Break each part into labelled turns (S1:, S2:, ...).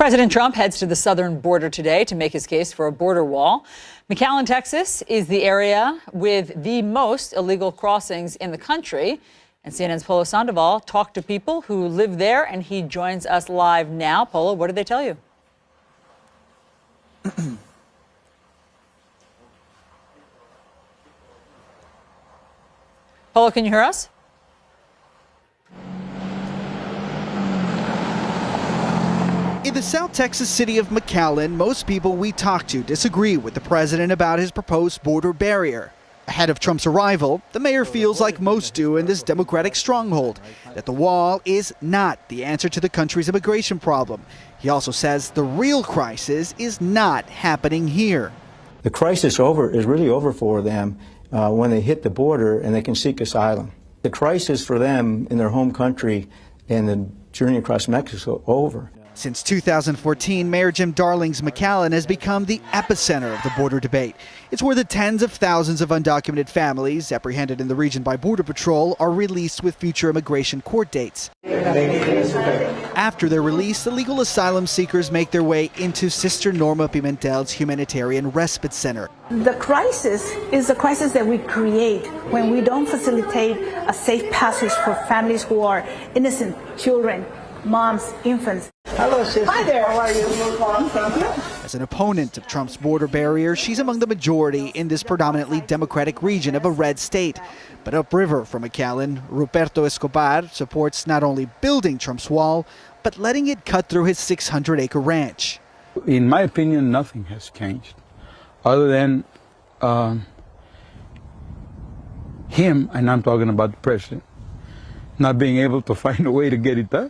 S1: President Trump heads to the southern border today to make his case for a border wall. McAllen, Texas, is the area with the most illegal crossings in the country. And CNN's Polo Sandoval talked to people who live there, and he joins us live now. Polo, what did they tell you? Polo, can you hear us?
S2: In the South Texas city of McAllen, most people we talk to disagree with the president about his proposed border barrier. Ahead of Trump's arrival, the mayor feels like most do in this Democratic stronghold, that the wall is not the answer to the country's immigration problem. He also says the real crisis is not happening here.
S3: The crisis is really over for them when they hit the border and they can seek asylum. The crisis for them in their home country and the journey across Mexico over.
S2: Since 2014, Mayor Jim Darling's McAllen has become the epicenter of the border debate. It's where the tens of thousands of undocumented families apprehended in the region by Border Patrol are released with future immigration court dates. After their release, the legal asylum seekers make their way into Sister Norma Pimentel's Humanitarian Respite Center.
S4: The crisis is the crisis that we create when we don't facilitate a safe passage for families who are innocent children, moms, infants.
S2: Hello, sister.
S4: Hi there.
S2: How are you? As an opponent of Trump's border barrier, she's among the majority in this predominantly Democratic region of a red state. But upriver from McAllen, Ruperto Escobar supports not only building Trump's wall, but letting it cut through his 600-acre ranch.
S5: In my opinion, nothing has changed other than him, and I'm talking about the president, not being able to find a way to get it done.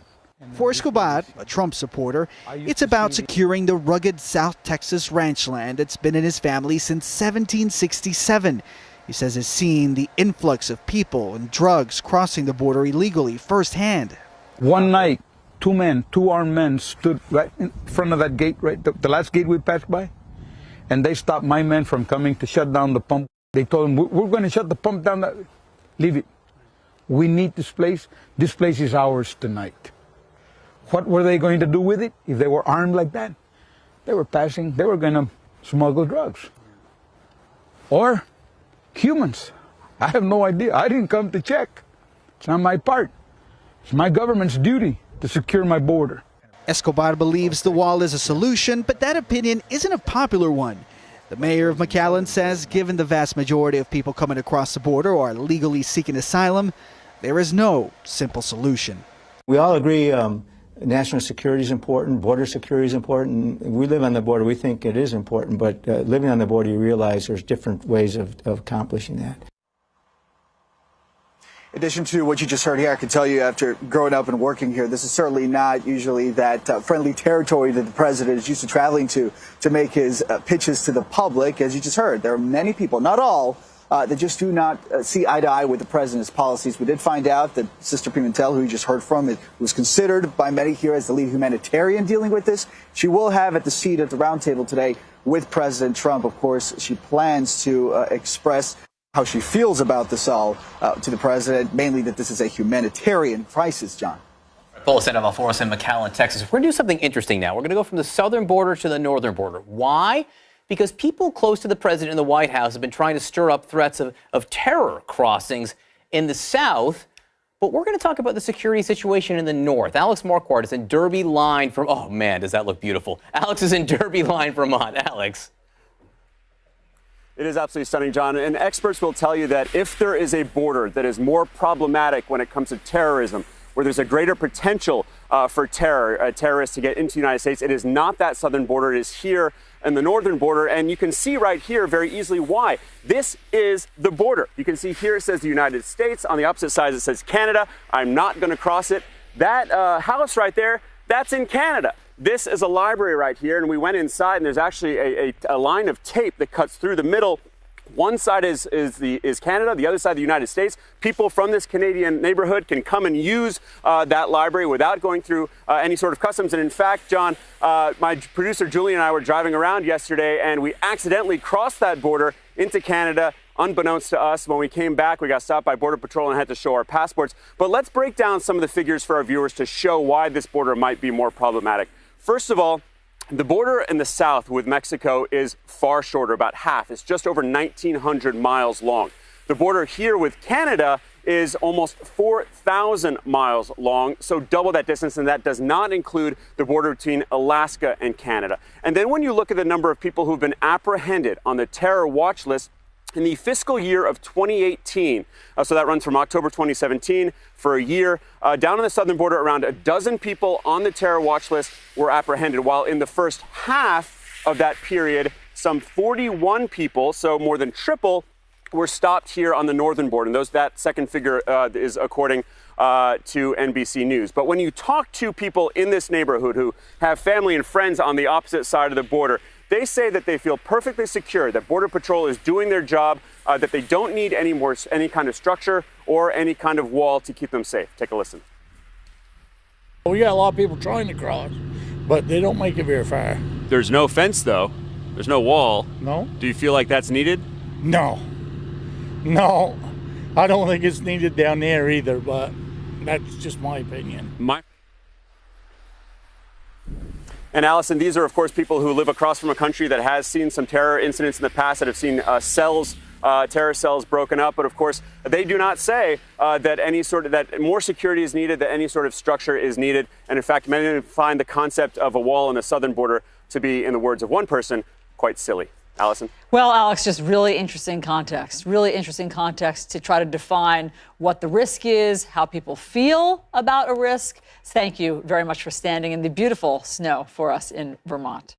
S2: For Escobar, a Trump supporter, it's about securing the rugged South Texas ranch land that's been in his family since 1767. He says he's seen the influx of people and drugs crossing the border illegally firsthand.
S5: One night, two armed men stood right in front of that gate, right, the last gate we passed by, and they stopped my men from coming to shut down the pump. They told them, we're going to shut the pump down. Leave it. We need this place. This place is ours tonight. What were they going to do with it if they were armed like that? They were going to smuggle drugs. Or humans. I have no idea. I didn't come to check. It's not my part. It's my government's duty to secure my border.
S2: Escobar believes the wall is a solution, but that opinion isn't a popular one. The mayor of McAllen says given the vast majority of people coming across the border are legally seeking asylum, there is no simple solution.
S3: We all agree national security is important, border security is important. We live on the border, we think it is important, but living on the border, you realize there's different ways of accomplishing that.
S6: In addition to what you just heard here, I can tell you after growing up and working here, this is certainly not usually that friendly territory that the president is used to traveling to make his pitches to the public. As you just heard, there are many people, not all, that just do not see eye to eye with the president's policies. We did find out that Sister Pimentel, who you just heard from, was considered by many here as the lead humanitarian dealing with this. She will have at the seat at the roundtable today with President Trump. Of course, she plans to express how she feels about this all to the president, mainly that this is a humanitarian crisis, John.
S7: Polo Sandoval for us in McAllen, Texas. We're going to do something interesting now. We're going to go from the southern border to the northern border. Why? Because people close to the president in the White House have been trying to stir up threats of terror crossings in the south. But we're going to talk about the security situation in the north. Alex Marquardt is in Derby Line from, oh man, does that look beautiful. Alex is in Derby Line, Vermont. Alex.
S8: It is absolutely stunning, John. And experts will tell you that if there is a border that is more problematic when it comes to terrorism, where there's a greater potential for terrorists to get into the United States, it is not that southern border. It is here in the northern border. And you can see right here very easily why. This is the border. You can see here it says the United States. On the opposite side, it says Canada. I'm not going to cross it. That house right there, that's in Canada. This is a library right here, and we went inside, and there's actually a line of tape that cuts through the middle. One side is Canada, the other side the United States. People from this Canadian neighborhood can come and use that library without going through any sort of customs. And in fact, John, my producer Julie and I were driving around yesterday, and we accidentally crossed that border into Canada, unbeknownst to us. When we came back, we got stopped by Border Patrol and had to show our passports. But let's break down some of the figures for our viewers to show why this border might be more problematic. First of all, the border in the south with Mexico is far shorter, about half. It's just over 1,900 miles long. The border here with Canada is almost 4,000 miles long, so double that distance, and that does not include the border between Alaska and Canada. And then when you look at the number of people who've been apprehended on the terror watch list in the fiscal year of 2018, so that runs from October 2017 for a year, down on the southern border, around a dozen people on the terror watch list were apprehended, while in the first half of that period, some 41 people, so more than triple, were stopped here on the northern border. And that second figure is according to NBC News. But when you talk to people in this neighborhood who have family and friends on the opposite side of the border, they say that they feel perfectly secure, that Border Patrol is doing their job, that they don't need any kind of structure or any kind of wall to keep them safe. Take a listen.
S9: We got a lot of people trying to cross, but they don't make it very far.
S8: There's no fence, though. There's no wall.
S9: No?
S8: Do you feel like that's needed?
S9: No. No. I don't think it's needed down there either, but that's just my opinion.
S8: And Allison, these are, of course, people who live across from a country that has seen some terror incidents in the past, that have seen terror cells broken up. But of course, they do not say that more security is needed, that any sort of structure is needed. And in fact, many find the concept of a wall on the southern border to be, in the words of one person, quite silly. Allison?
S1: Well, Alex, just really interesting context to try to define what the risk is, how people feel about a risk. Thank you very much for standing in the beautiful snow for us in Vermont.